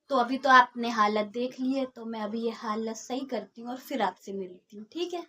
तो अभी तो आपने हालत देख ली है, तो मैं अभी ये हालत सही करती हूँ और फिर आपसे मिलती हूँ, ठीक है?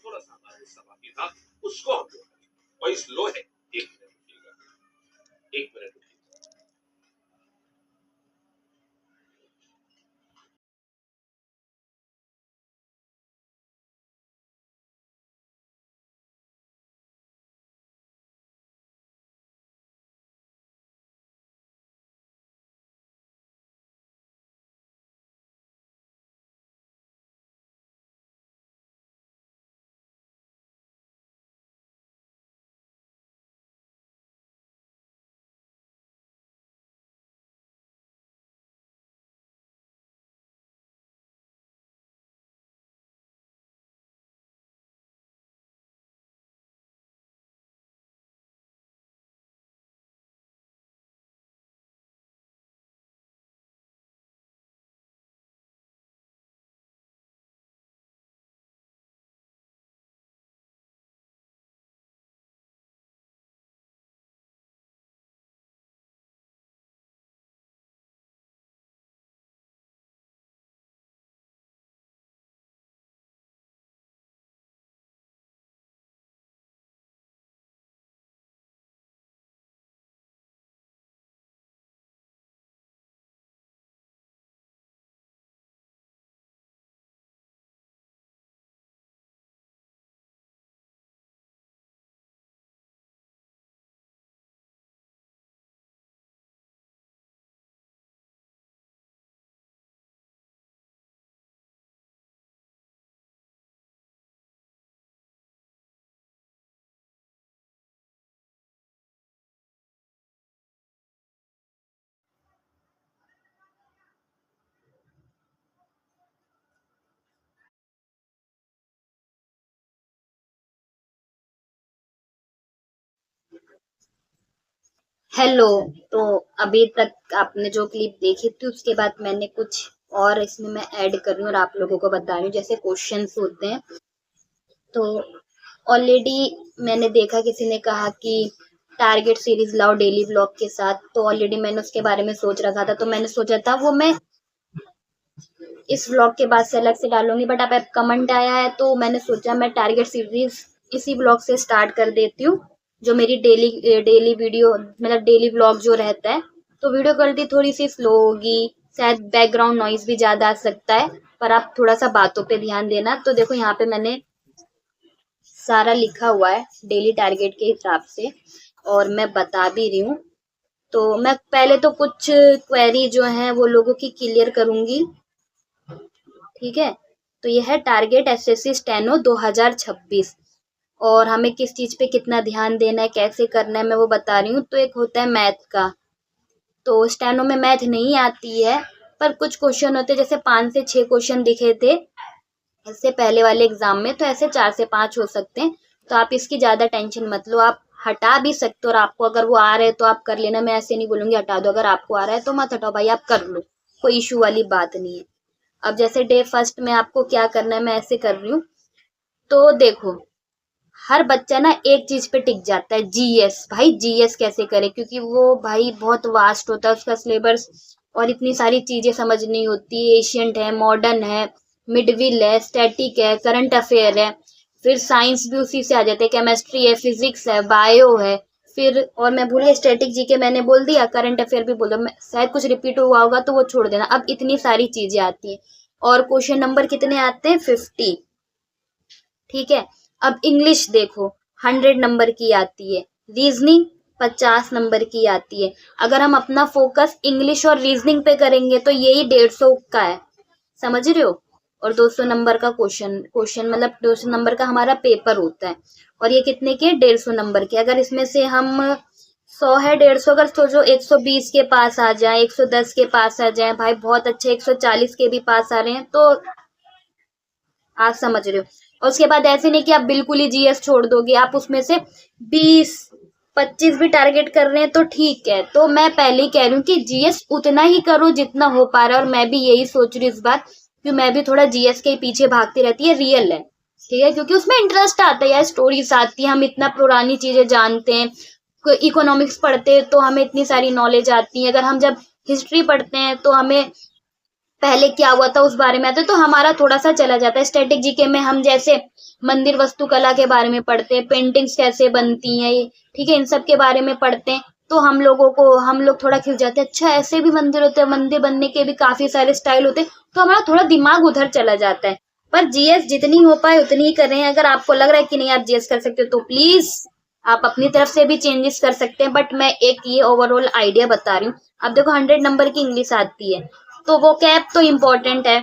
थोड़ा सा हमारा हिस्सा बाकी था, उसको हम जोड़ और इस लोहे एक मिनट रुकिएगा, एक मिनट रुकिए। हेलो। तो अभी तक आपने जो क्लिप देखी थी उसके बाद मैंने कुछ और इसमें मैं ऐड कर रही हूँ और आप लोगों को बता रही हूँ, जैसे क्वेश्चंस होते हैं। तो ऑलरेडी मैंने देखा किसी ने कहा कि टारगेट सीरीज लाओ डेली ब्लॉग के साथ, तो ऑलरेडी मैंने उसके बारे में सोच रखा था, तो मैंने सोचा था वो मैं इस व्लॉग के बाद से अलग से डालूंगी, बट अब कमेंट आया है तो मैंने सोचा मैं टारगेट सीरीज इसी ब्लॉग से स्टार्ट कर देती हूँ, जो मेरी डेली डेली वीडियो मतलब डेली व्लॉग जो रहता है। तो वीडियो क्वालिटी थोड़ी सी स्लो होगी, शायद बैकग्राउंड नॉइज भी ज्यादा आ सकता है, पर आप थोड़ा सा बातों पे ध्यान देना। तो देखो यहाँ पे मैंने सारा लिखा हुआ है डेली टारगेट के हिसाब से, और मैं बता भी रही हूँ। तो मैं पहले तो कुछ क्वेरी जो है वो लोगों की क्लियर करूंगी, ठीक है? तो यह है टारगेट एसएससी स्टेनो 2026, और हमें किस चीज पे कितना ध्यान देना है, कैसे करना है, मैं वो बता रही हूँ। तो एक होता है मैथ का, तो स्टेनो में मैथ नहीं आती है, पर कुछ क्वेश्चन होते हैं, जैसे 5 से 6 क्वेश्चन दिखे थे इससे पहले वाले एग्जाम में, तो ऐसे 4 से 5 हो सकते हैं। तो आप इसकी ज्यादा टेंशन मत लो, आप हटा भी सकते हो, और आपको अगर वो आ रहे हैं तो आप कर लेना, मैं ऐसे नहीं बोलूंगी हटा दो, अगर आपको आ रहा है तो मत हटाओ भाई, आप कर लो, कोई इशू वाली बात नहीं है। अब जैसे डे फर्स्ट में आपको क्या करना है, मैं ऐसे कर रही हूँ। तो देखो, हर बच्चा ना एक चीज पे टिक जाता है, जीएस। भाई जीएस कैसे करे, क्योंकि वो भाई बहुत वास्ट होता है उसका सिलेबस, और इतनी सारी चीजें समझ नहीं होती। एशियंट है, मॉडर्न है, मिडविल है, स्टैटिक है, करंट अफेयर है, फिर साइंस भी उसी से आ जाते हैं, केमिस्ट्री है, फिजिक्स है, बायो है, फिर और मैं भूल गई स्टैटिक जीके मैंने बोल दिया, करंट अफेयर भी बोल दो, शायद कुछ रिपीट हुआ होगा तो वो छोड़ देना। अब इतनी सारी चीजें आती हैं, और क्वेश्चन नंबर कितने आते हैं, 50, ठीक है? अब इंग्लिश देखो, 100 नंबर की आती है। रीजनिंग 50 नंबर की आती है। अगर हम अपना फोकस इंग्लिश और रीजनिंग पे करेंगे तो यही 150 का है, समझ रहे हो। और 200 नंबर का क्वेश्चन क्वेश्चन मतलब 200 नंबर का हमारा पेपर होता है। और ये कितने के, 150 नंबर के। अगर इसमें से हम 100 है, 150 अगर सोचो 120 के पास आ जाए, 110 के पास आ जाए, भाई बहुत अच्छे 140 के भी पास आ रहे हैं, तो आप समझ रहे हो। और उसके बाद ऐसे नहीं कि आप बिल्कुल ही जीएस छोड़ दोगे, आप उसमें से 20-25 भी टारगेट कर रहे हैं तो ठीक है। तो मैं पहले ही कह रही हूँ कि जीएस उतना ही करो जितना हो पा रहा है। और मैं भी यही सोच रही हूँ इस बार, कि मैं भी थोड़ा जीएस के पीछे भागती रहती है, रियल है, ठीक है, क्योंकि उसमें इंटरेस्ट आता है यार, स्टोरीज आती है, हम इतना पुरानी चीजें जानते हैं। इकोनॉमिक्स पढ़ते हैं तो हमें इतनी सारी नॉलेज आती है। अगर हम जब हिस्ट्री पढ़ते हैं तो हमें पहले क्या हुआ था उस बारे में आता है, तो हमारा थोड़ा सा चला जाता है। स्टैटिक जीके में हम जैसे मंदिर वास्तुकला के बारे में पढ़ते हैं, पेंटिंग्स कैसे बनती हैं, ठीक है, इन सब के बारे में पढ़ते हैं, तो हम लोग थोड़ा खिल जाते हैं, अच्छा ऐसे भी मंदिर होते हैं, मंदिर बनने के भी काफी सारे स्टाइल होते हैं, तो हमारा थोड़ा दिमाग उधर चला जाता है। पर जीएस जितनी हो पाए उतनी ही कर रहे हैं। अगर आपको लग रहा है कि नहीं आप जीएस कर सकते हो तो प्लीज आप अपनी तरफ से भी चेंजेस कर सकते हैं। बट मैं एक ये ओवरऑल आइडिया बता रही हूँ। अब देखो 100 नंबर की इंग्लिश आती है, तो वो कैप तो इम्पोर्टेंट है,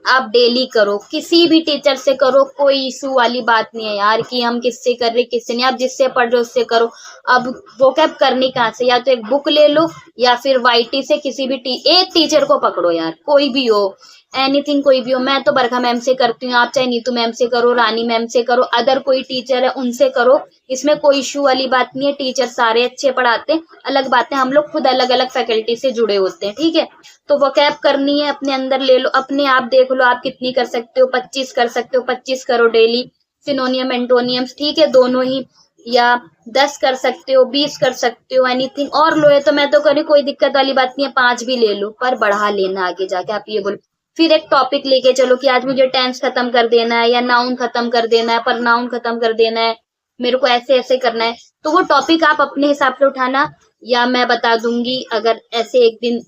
आप डेली करो, किसी भी टीचर से करो, कोई इशू वाली बात नहीं है यार कि हम किससे कर रहे किससे नहीं, आप जिससे पढ़ रहे हो उससे करो। अब वो कैप करनी कहाँ से, या तो एक बुक ले लो या फिर वाईटी से किसी भी एक टीचर को पकड़ो यार, कोई भी हो, एनीथिंग कोई भी हो। मैं तो बरखा मैम से करती हूँ, आप चाहे नीतू मैम से करो, रानी मैम से करो, अदर कोई टीचर है उनसे करो, इसमें कोई इशू वाली बात नहीं है। टीचर सारे अच्छे पढ़ाते हैं, अलग बात है हम लोग खुद अलग अलग फैकल्टी से जुड़े होते हैं, ठीक है। तो वो कैप करनी है, अपने अंदर ले लो, अपने आप देख लो आप कितनी कर सकते हो, 25 कर सकते हो, 25 करो डेली। सिनोनियम एंटोनियम्स, ठीक है, दोनों ही, या 10 कर सकते हो, 20 कर सकते हो, एनीथिंग और लो है तो मैं तो करी, कोई दिक्कत वाली बात नहीं है, 5 भी ले लो, पर बढ़ा लेना आगे जाके, आप ये बोलो। फिर एक टॉपिक लेके चलो कि आज मुझे टेंस खत्म कर देना है या नाउन खत्म कर देना है, पर नाउन खत्म कर देना है, मेरे को ऐसे ऐसे करना है, तो वो टॉपिक आप अपने हिसाब से उठाना, या मैं बता दूंगी। अगर ऐसे एक दिन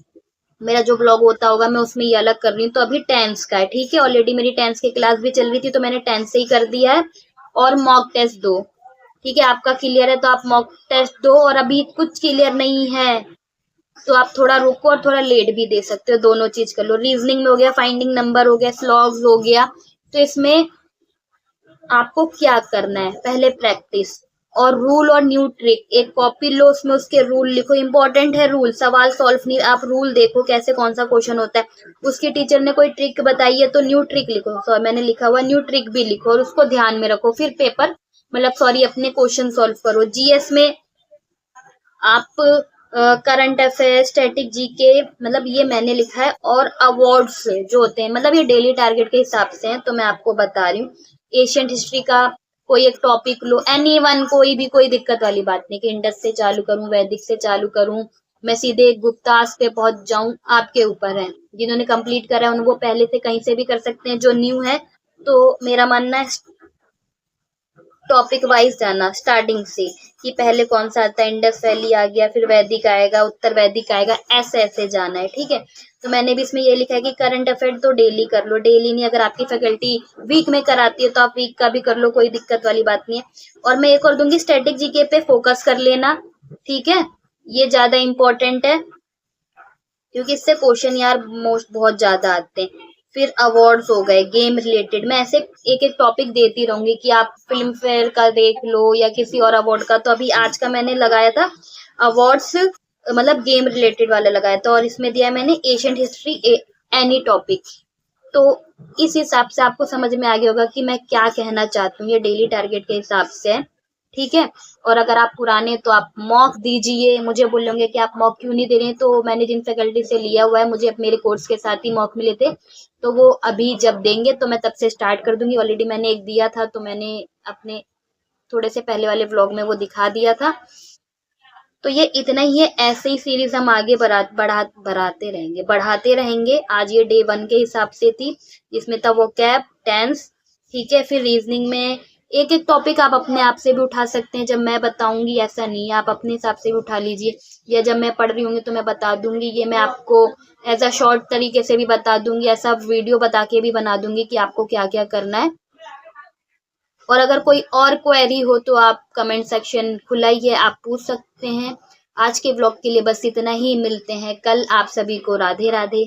मेरा जो ब्लॉग होता होगा मैं उसमें ये अलग कर रही हूँ। तो अभी टेंस का है, ठीक है, ऑलरेडी मेरी टेंस की क्लास भी चल रही थी तो मैंने टेंस से ही कर दिया है। और मॉक टेस्ट दो, ठीक है, आपका क्लियर है तो आप मॉक टेस्ट दो, और अभी कुछ क्लियर नहीं है तो आप थोड़ा रुको और थोड़ा लेट भी दे सकते हो, दोनों चीज कर लो। रीजनिंग में हो गया, फाइंडिंग नंबर हो गया, स्लॉग्स हो गया। तो इसमें आपको क्या करना है, पहले प्रैक्टिस और रूल और न्यू ट्रिक, एक कॉपी लो, उसमें उसके रूल लिखो, इंपॉर्टेंट है रूल, सवाल सॉल्व नहीं, आप रूल देखो कैसे कौन सा क्वेश्चन होता है। उसके टीचर ने कोई ट्रिक बताई है तो न्यू ट्रिक लिखो, सॉरी मैंने लिखा हुआ न्यू ट्रिक भी लिखो और उसको ध्यान में रखो। फिर पेपर मतलब सॉरी अपने क्वेश्चन सॉल्व करो। जीएस में आप करंट अफेयर, स्टैटिक जीके, मतलब ये मैंने लिखा है, और अवार्ड्स जो होते हैं मतलब ये डेली टारगेट के हिसाब से हैं, तो मैं आपको बता रही हूँ। एशियंट हिस्ट्री का कोई एक टॉपिक लो, एनी वन, कोई भी, कोई दिक्कत वाली बात नहीं कि इंडस से चालू करूं, वैदिक से चालू करूं, मैं सीधे गुप्तास पे पहुंच जाऊं, आपके ऊपर है। जिन्होंने कंप्लीट करा है उनको पहले से कहीं से भी कर सकते हैं, जो न्यू है तो मेरा मानना है टॉपिक वाइज जाना स्टार्टिंग से, कि पहले कौन सा आता है, इंडस वैली आ गया, फिर वैदिक आएगा, उत्तर वैदिक आएगा, ऐसे ऐसे जाना है, ठीक है। तो मैंने भी इसमें ये लिखा है कि करंट अफेयर तो डेली कर लो, डेली नहीं, अगर आपकी फैकल्टी वीक में कराती है तो आप वीक का भी कर लो, कोई दिक्कत वाली बात नहीं है। और मैं एक और दूंगी, स्टैटिक जीके पे फोकस कर लेना, ठीक है, ये ज्यादा इंपॉर्टेंट है क्योंकि इससे क्वेश्चन यार मोस्ट बहुत ज्यादा आते हैं। फिर अवार्ड्स हो गए, गेम रिलेटेड, मैं ऐसे एक एक टॉपिक देती रहूंगी कि आप फिल्म फेयर का देख लो या किसी और अवार्ड का। तो अभी आज का मैंने लगाया था अवार्ड्स, मतलब गेम रिलेटेड वाला लगाया था, और इसमें दिया है मैंने एशियंट हिस्ट्री एनी टॉपिक। तो इस हिसाब से आपको समझ में आ गया होगा कि मैं क्या कहना चाहती हूँ, ये डेली टारगेट के हिसाब से है, ठीक है। और अगर आप पुराने तो आप मॉक दीजिए, मुझे बोलेंगे कि आप मॉक क्यों नहीं दे रहे हैं, तो मैंने जिन फैकल्टी से लिया हुआ है, मुझे अब मेरे कोर्स के साथ ही मॉक मिले थे, तो वो अभी जब देंगे तो मैं तब से स्टार्ट कर दूंगी। ऑलरेडी मैंने एक दिया था तो मैंने अपने थोड़े से पहले वाले व्लॉग में वो दिखा दिया था। तो ये इतना ही है, ऐसे ही सीरीज हम आगे बढ़ाते रहेंगे। आज ये डे 1 के हिसाब से थी, जिसमें था वो कैप टेंस, ठीक है। फिर रीजनिंग में एक एक टॉपिक आप अपने आप से भी उठा सकते हैं, जब मैं बताऊंगी ऐसा नहीं है, आप अपने हिसाब से भी उठा लीजिए, या जब मैं पढ़ रही होंगी तो मैं बता दूंगी, ये मैं आपको एज अ शॉर्ट तरीके से भी बता दूंगी, ऐसा वीडियो बता के भी बना दूंगी कि आपको क्या क्या करना है। और अगर कोई और क्वेरी हो तो आप कमेंट सेक्शन खुला ही है, आप पूछ सकते हैं। आज के ब्लॉग के लिए बस इतना ही, मिलते हैं कल। आप सभी को राधे राधे।